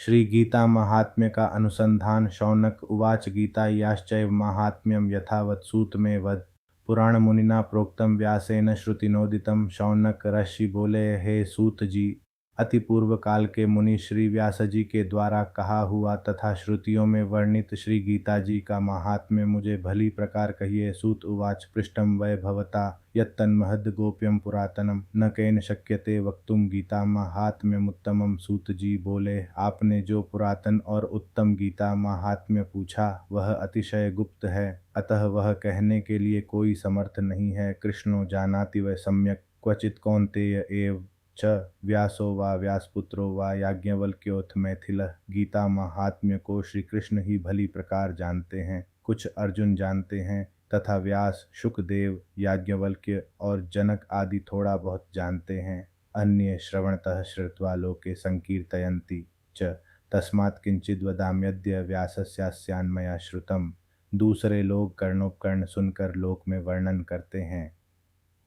श्री गीता महात्म्य का अनुसंधान। शौनक उवाच। गीता याश्चैव महात्म्यम यथावत् सूत में वद। पुराण मुनिना प्रोक्तम व्यासेन श्रुतिनोदितम। शौनक ऋषि बोले, हे सूत जी, अति पूर्व काल के मुनि श्री व्यास जी के द्वारा कहा हुआ तथा श्रुतियों में वर्णित श्री गीता जी का महात्म्य मुझे भली प्रकार कहिए। सूत उवाच। पृष्ठम वै भवता यत्तन्महद् गोप्यम पुरातनम न केन शक्यते वक्तुम गीता महात्म्यमुत्तमम। सूत जी बोले, आपने जो पुरातन और उत्तम गीता महात्म्य पूछा वह अतिशय गुप्त है, अतः वह कहने के लिए कोई समर्थ नहीं है। कृष्णो जानाति वै सम्यक क्वचित कौन्तेय एव च व्यासो वा व्यासपुत्रो वा याज्ञवल्क्योऽथ मैथिलः। गीता महात्म्य को श्री कृष्ण ही भली प्रकार जानते हैं, कुछ अर्जुन जानते हैं तथा व्यास, शुकदेव, याज्ञवल्क्य और जनक आदि थोड़ा बहुत जानते हैं। अन्ये श्रवणतः श्रुत्वा लोके संकीर्तयन्ति च तस्मात् किंचिद् वदाम्यद्य व्यासस्यास्यान्मया श्रुतम्। दूसरे लोग कर्णोपकर्ण सुनकर लोक में वर्णन करते हैं,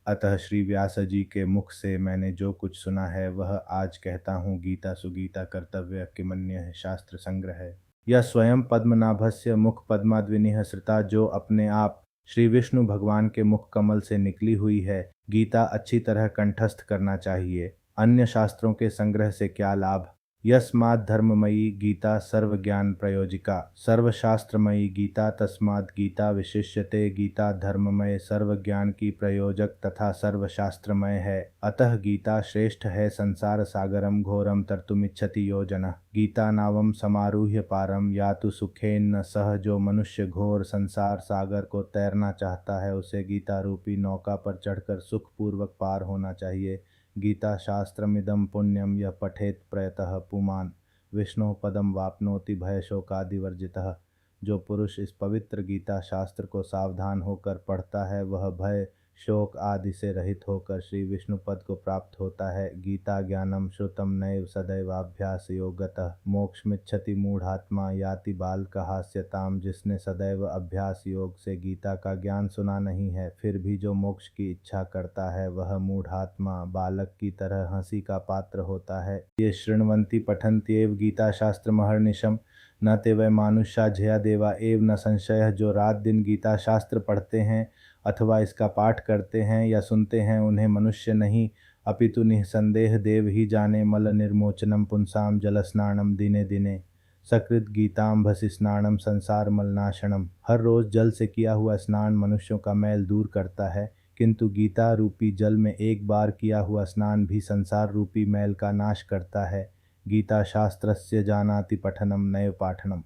अतः श्री व्यास जी के मुख से मैंने जो कुछ सुना है वह आज कहता हूँ। गीता सुगीता कर्तव्य किमन्य शास्त्र संग्रह है। यह स्वयं पद्मनाभस्य मुख पद्माद्विनिह श्रुता, जो अपने आप श्री विष्णु भगवान के मुख कमल से निकली हुई है। गीता अच्छी तरह कंठस्थ करना चाहिए। अन्य शास्त्रों के संग्रह से क्या लाभ। यस्मात् धर्ममयी गीता सर्वज्ञान प्रयोजिका। सर्वशास्त्रमयी गीता तस्मात् गीता विशिष्यते। गीता धर्ममय सर्वज्ञान की प्रयोजक तथा सर्वशास्त्रमय है, अतः गीता श्रेष्ठ है। संसार सागरम घोरम तर्तुमिच्छति यो जनः। गीता नावम समारूह्य पारम यातु सुखेन सह। जो मनुष्य घोर संसार सागर को तैरना चाहता है उसे गीता रूपी नौका पर चढ़कर सुखपूर्वक पार होना चाहिए। गीता शास्त्रमिदं पुण्यम यह पठेत प्रयतः पुमान् विष्णु पदम वाप्नोति भयशोकादिवर्जितः। जो पुरुष इस पवित्र गीता शास्त्र को सावधान होकर पढ़ता है वह भय शोक आदि से रहित होकर श्री विष्णु पद को प्राप्त होता है। गीता ज्ञानम श्रुतम नैव सदैवाभ्यास योगतः मोक्षमिच्छति मूढ़ात्मा याति बालकहास्यताम। जिसने सदैव अभ्यास योग से गीता का ज्ञान सुना नहीं है फिर भी जो मोक्ष की इच्छा करता है वह मूढ़ात्मा बालक की तरह हंसी का पात्र होता है। ये शृण्वन्ति पठन्त्येव गीता शास्त्र महर्निशम न ते वै मानुष्या झया देवा एव न संशय। जो रात दिन गीता शास्त्र पढ़ते हैं अथवा इसका पाठ करते हैं या सुनते हैं उन्हें मनुष्य नहीं अपितु निःसंदेह देव ही जाने। मल निर्मोचनम पुंसाम जल स्नानम दिने दिने सकृत गीताम्भसि स्नानम संसार मलनाशनम। हर रोज जल से किया हुआ स्नान मनुष्यों का मैल दूर करता है, किंतु गीता रूपी जल में एक बार किया हुआ स्नान भी संसार रूपी मैल का नाश करता है। गीता शास्त्रस्य जानाति पठनम नैव पाठनम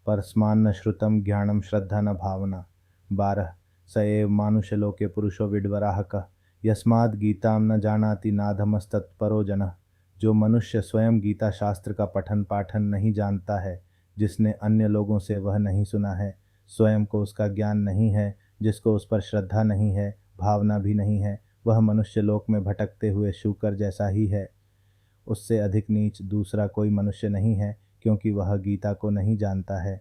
परस्मान्न श्रुतम ज्ञानम श्रद्धा न भावना। 12 स एव मानुषलोके पुरुषो विड्वराहकः यस्माद् गीतां न जानाति नाधमस्तत्परो जनः। जो मनुष्य स्वयं गीता शास्त्र का पठन पाठन नहीं जानता है, जिसने अन्य लोगों से वह नहीं सुना है, स्वयं को उसका ज्ञान नहीं है, जिसको उस पर श्रद्धा नहीं है, भावना भी नहीं है, वह मनुष्य लोक में भटकते हुए शूकर जैसा ही है। उससे अधिक नीच दूसरा कोई मनुष्य नहीं है, क्योंकि वह गीता को नहीं जानता है।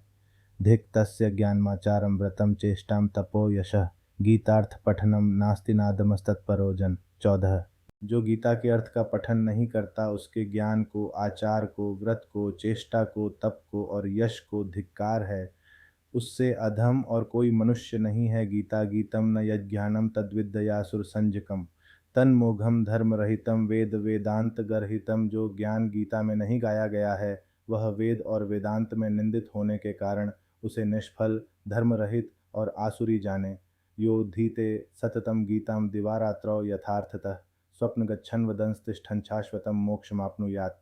धिक् तस्य ज्ञानमाचारं व्रतं चेष्टां तपो यशः गीतार्थ पठनम नास्ति नादमस्तत्परो जन। 14 जो गीता के अर्थ का पठन नहीं करता उसके ज्ञान को, आचार को, व्रत को, चेष्टा को, तप को और यश को धिक्कार है। उससे अधम और कोई मनुष्य नहीं है। गीता गीतम न यज्ञानम तद्विद्यासुर संजकम तन्मोघम धर्म रहितम वेद वेदांत गर्हितम। जो ज्ञान गीता में नहीं गाया गया है वह वेद और वेदांत में निंदित होने के कारण उसे निष्फल, धर्म रहित और आसुरी जाने। यो धीते सततम गीताम दिवारात्रौ यथार्थतः स्वप्न गच्छन वदंस तिष्ठन शाश्वतम मोक्षमाप्नुयात्।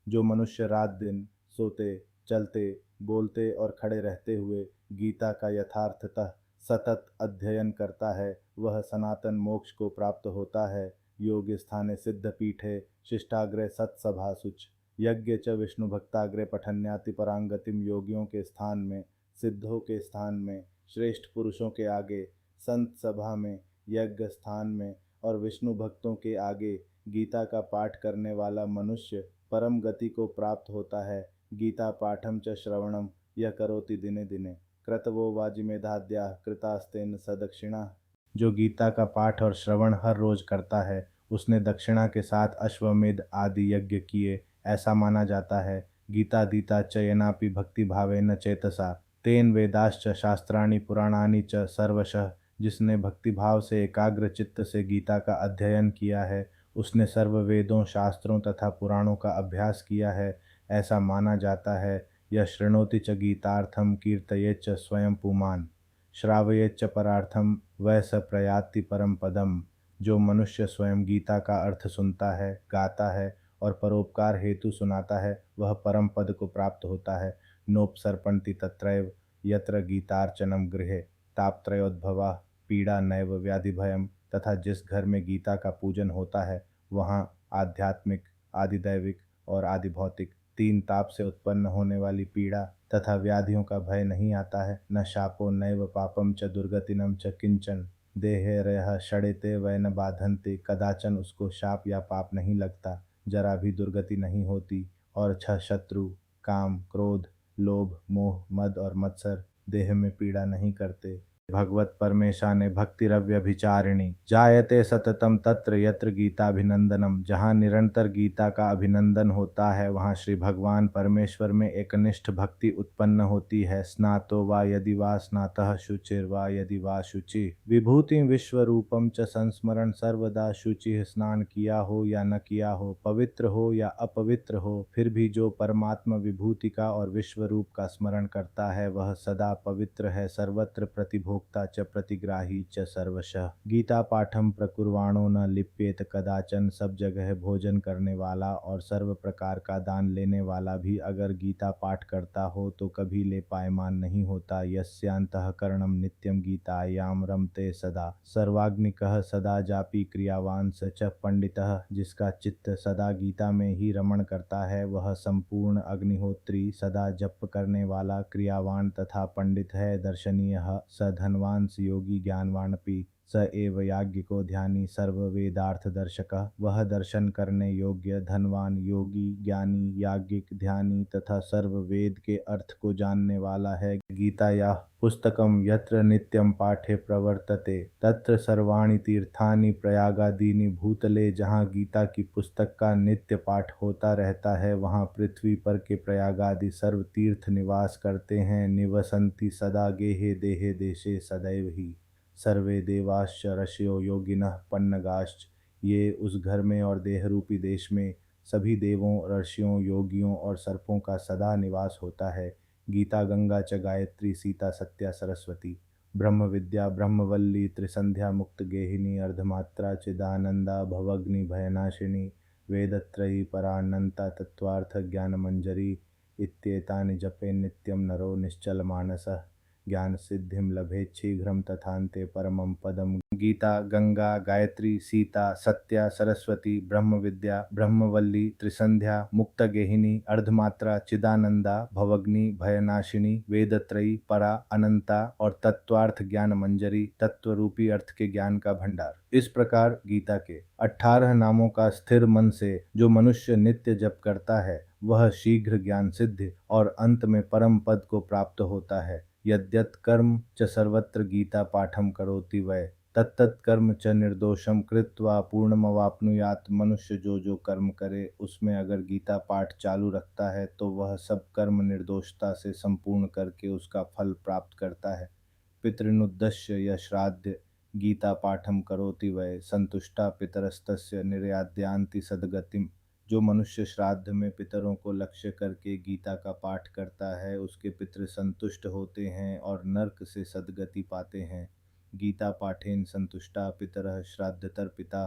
जो मनुष्य रात दिन सोते, चलते, बोलते और खड़े रहते हुए गीता का यथार्थतः सतत अध्ययन करता है वह सनातन मोक्ष को प्राप्त होता है। योग स्थाने सिद्ध पीठे शिष्टाग्रे सत्सभासुच यज्ञ च विष्णु भक्ताग्रे पठन्याति परांगतिम। योगियों के स्थान में, सिद्धों के स्थान में, श्रेष्ठ पुरुषों के आगे, संत सभा में, यज्ञ स्थान में और विष्णु भक्तों के आगे गीता का पाठ करने वाला मनुष्य परम गति को प्राप्त होता है। गीता पाठम च श्रवणम यह करोति दिने दिने क्रतवो वाजिमेधाद्या कृतास्तेन सदक्षिणा। जो गीता का पाठ और श्रवण हर रोज करता है उसने दक्षिणा के साथ अश्वमेध आदि यज्ञ किए, ऐसा माना जाता है। गीतादीता च येनापि भक्तिभावेन चेतसा तेन वेदाश्च शास्त्राणि पुराणानि च सर्वशः। जिसने भक्तिभाव से एकाग्र चित्त से गीता का अध्ययन किया है उसने सर्व वेदों शास्त्रों तथा पुराणों का अभ्यास किया है, ऐसा माना जाता है। यह शृणोति च गीतार्थम कीर्तयेच्च स्वयं पुमान् श्रावयेच्च परार्थम वह स प्रयाति परम पदम। जो मनुष्य स्वयं गीता का अर्थ सुनता है, गाता है और परोपकार हेतु सुनाता है वह परम पद को प्राप्त होता है। नोपसर्पन्ति तत्रैव यत्र गीतार्चनम गृहे तापत्रयोद्भवा पीड़ा नैव व्याधि भयम। तथा जिस घर में गीता का पूजन होता है वहाँ आध्यात्मिक, आदिदैविक और आदिभौतिक तीन ताप से उत्पन्न होने वाली पीड़ा तथा व्याधियों का भय नहीं आता है। न शापो नैव पापम च दुर्गतिनम च किंचन देहे रह षड़ेते वै न बाधन्ते। कदाचन उसको शाप या पाप नहीं लगता, जरा भी दुर्गति नहीं होती और छह शत्रु काम क्रोध लोभ मोह मद और मत्सर देह में पीड़ा नहीं करते। भगवत परमेशाने भक्तिरव्यभिचारिणी जायते सततम तत्र यत्र गीताभिनंदनम। जहाँ निरंतर गीता का अभिनंदन होता है वहाँ श्री भगवान परमेश्वर में एकनिष्ठ भक्ति उत्पन्न होती है। स्नातो वा यदि वा स्नातः शुचिर वा यदि वा शुचि विभूति विश्वरूपम च संस्मरण सर्वदा। शुचि स्नान किया हो या न किया हो, पवित्र हो या अपवित्र हो, फिर भी जो परमात्मा विभूति का और विश्वरूप का स्मरण करता है वह सदा पवित्र है, सर्वत्र प्रतिभोक्ता च प्रतिग्राही च सर्वशः। गीता पाठम प्रकुर्वाणो न लिप्येत कदाचन। सब जगह भोजन करने वाला और सर्व प्रकार का दान लेने वाला भी अगर गीता पाठ करता हो तो कभी लेपायमान नहीं होता। यस्यांतःकरणं नित्यं गीतायां रमते सदा सर्वाग्निकः सदा जापि क्रियावान स च पंडितः। जिसका चित्त सदा गीता में ही रमण करता है वह संपूर्ण अग्निहोत्री, सदा जप करने वाला, क्रियावान तथा पंडित है। दर्शनीय स धनवान स योगी ज्ञानवानपि स एव याज्ञिको ध्यानी सर्व वेदार्थ दर्शकः। वह दर्शन करने योग्य, धनवान, योगी, ज्ञानी, याज्ञिक, ध्यानी तथा सर्व वेद के अर्थ को जानने वाला है। गीता या पुस्तकम यत्र नित्यम पाठे प्रवर्तते तत्र सर्वाणि तीर्थानि प्रयागादीनि भूतले। जहाँ गीता की पुस्तक का नित्य पाठ होता रहता है वहाँ पृथ्वी पर के प्रयागादि सर्व तीर्थ निवास करते हैं। निवसन्ति सदा गेहे देहे देशे सदैव ही सर्वे देवाश्च ऋषयो योगिनः पन्नगाश्च। ये उस घर में और देहरूपी देश में सभी देवों, ऋषियों, योगियों और सर्पों का सदा निवास होता है। गीता गंगा च गायत्री सीता सत्या सरस्वती ब्रह्म विद्या ब्रह्मवल्ली त्रिसंध्या मुक्त गेहिनी अर्धमात्रा चिदानंदा भवग्नि भयनाशिनी वेदत्रयी परानंता तत्वार्थ ज्ञान मंजरी। इत्येतानि जपे नित्यं नरो निश्चल मानसः ज्ञान सिद्धिम लभेत् शीघ्रं तथान्ते परमं पदम। गीता गंगा गायत्री सीता सत्या सरस्वती ब्रह्म विद्या ब्रह्मवल्ली त्रिसंध्या मुक्त गेहिनी अर्धमात्रा चिदानंदा भवग्नि भयनाशिनी वेदत्रयी परा अनंता और तत्वार्थ ज्ञान मंजरी तत्व रूपी अर्थ के ज्ञान का भंडार। इस प्रकार गीता के 18 नामों का स्थिर मन से जो मनुष्य नित्य जप करता है वह शीघ्र ज्ञान सिद्ध और अंत में परम पद को प्राप्त होता है। यद्यत कर्म च सर्वत्र गीता पाठम करोति वै तत्तत् कर्म च निर्दोषम कृत्वा पूर्णमवाप्नुयात्। मनुष्य जो जो कर्म करे उसमें अगर गीता पाठ चालू रखता है तो वह सब कर्म निर्दोषता से संपूर्ण करके उसका फल प्राप्त करता है। पितृनुद्दश्य या श्राद्ध गीता पाठम करोति वै संतुष्टा पितरस्तस्य निर्याद्यान्ति सद्गतिम। जो मनुष्य श्राद्ध में पितरों को लक्ष्य करके गीता का पाठ करता है उसके पितृ संतुष्ट होते हैं और नरक से सद्गति पाते हैं। गीता पाठेन संतुष्टा पितरः श्राद्धतर पिता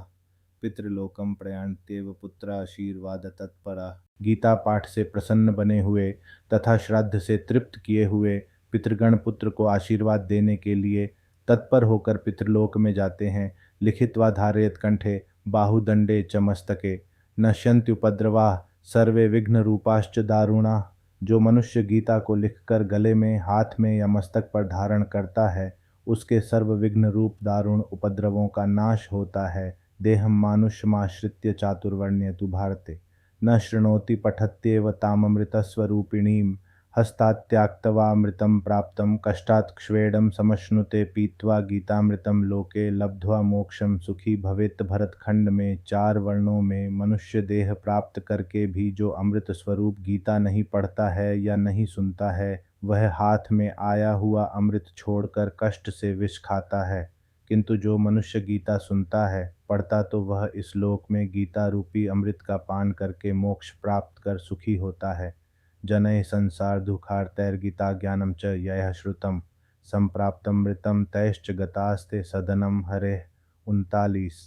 पितृलोकम प्रयान्त्येव पुत्राशीर्वाद तत्परा। गीता पाठ से प्रसन्न बने हुए तथा श्राद्ध से तृप्त किए हुए पितृगण पुत्र को आशीर्वाद देने के लिए तत्पर होकर पितृलोक में जाते हैं। लिखित्वा धारयेत् कंठे बाहुदंडे च मस्तके नश्यन्त्युपद्रवाः सर्वे विघ्न रूपाश्च दारुणा। जो मनुष्य गीता को लिखकर गले में, हाथ में या मस्तक पर धारण करता है उसके सर्व विघ्न रूप दारुण उपद्रवों का नाश होता है। देहम मानुष्यमाश्रित्य चातुर्वर्ण्यतु भारते न शृणोति पठत्येव ताममृतस्वरूपिणीं हस्तात्याक्त्वामृतं प्राप्तं कष्टात् क्ष्वेडं समश्नुते पीत्वा गीतामृतं लोके लब्ध्वा मोक्षं सुखी भवेत्। भरतखंड में 4 वर्णों में मनुष्य देह प्राप्त करके भी जो अमृत स्वरूप गीता नहीं पढ़ता है या नहीं सुनता है, वह हाथ में आया हुआ अमृत छोड़कर कष्ट से विष खाता है। किंतु जो मनुष्य गीता सुनता है, पढ़ता तो वह इस लोक में गीता रूपी अमृत का पान करके मोक्ष प्राप्त कर सुखी होता है। जनैः संसार दुःखार्तैर्गीता ज्ञानं च यैः श्रुतं संप्राप्तमृतं तैश्च गतास्ते सदनं हरेः। 39।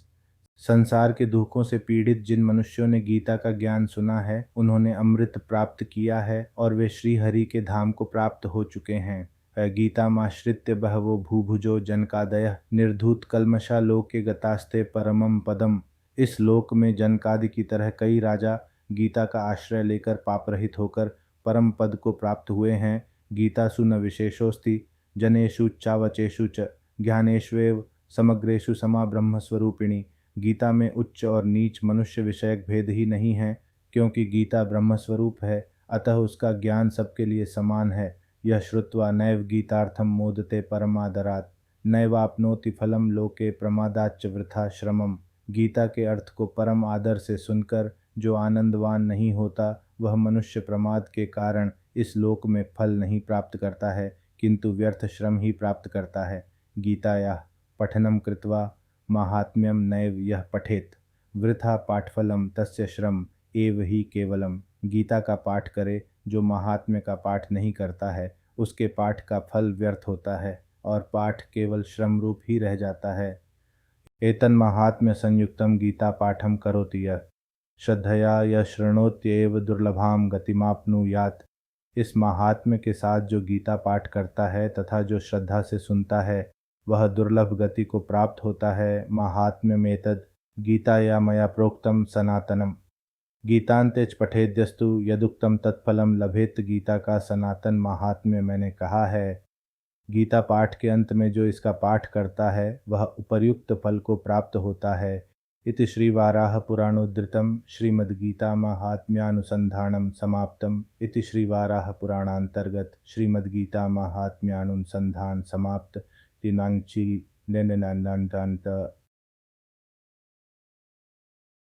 संसार के दुखों से पीड़ित जिन मनुष्यों ने गीता का ज्ञान सुना है, उन्होंने अमृत प्राप्त किया है और वे श्री हरि के धाम को प्राप्त हो चुके हैं। गीतामाश्रित्य बहवो भूभुजो जनकादयः निर्धूत कल्मषा लोके गतास्ते परमं पदम। इस लोक में जनकादि की तरह कई राजा गीता का आश्रय लेकर पापरहित होकर परम पद को प्राप्त हुए हैं। गीतासु न विशेषोस्ति जनेषु चावचेषु च ज्ञानेष्वेव समग्रेषु समा ब्रह्मस्वरूपिणी। गीता में उच्च और नीच मनुष्य विषयक भेद ही नहीं है, क्योंकि गीता ब्रह्मस्वरूप है, अतः उसका ज्ञान सबके लिए समान है। यह श्रुत्वा नैव गीतार्थम मोदते परमादरात् नैवाप्नोति फलम लोके प्रमादाच्च वृथा श्रमम। गीता के अर्थ को परम आदर से सुनकर जो आनंदवान नहीं होता, वह मनुष्य प्रमाद के कारण इस लोक में फल नहीं प्राप्त करता है, किंतु व्यर्थ श्रम ही प्राप्त करता है। गीतायाः पठनं कृत्वा माहात्म्यं नैव यः पठेत् वृथा पाठफलम तस्य श्रम एव ही केवलम। गीता का पाठ करे जो महात्म्य का पाठ नहीं करता है, उसके पाठ का फल व्यर्थ होता है और पाठ केवल श्रम रूप ही रह जाता है। एतन्माहात्म्य संयुक्तं गीता पाठं करोति यः श्रद्धया यः शृणोत्येव दुर्लभां गतिमाप्नुयात्। इस महात्म्य के साथ जो गीता पाठ करता है तथा जो श्रद्धा से सुनता है, वह दुर्लभ गति को प्राप्त होता है। माहात्म्यमेतद् गीताया मया प्रोक्तं सनातनम। गीतांतेच पठेद्यस्तु यदुक्तम तत्फलम लभेत। गीता का सनातन महात्म्य मैंने कहा है। गीता पाठ के अंत में जो इसका पाठ करता है, वह उपर्युक्त फल को प्राप्त होता है। इति श्री वाराह पुराणोद्धृतं श्रीमद्गीता महात्म्यानुसंधानं समाप्तम्। इति श्री वाराह पुराणांतर्गत श्रीमद्गीता महात्म्यानुसंधान समाप्त। दिनांची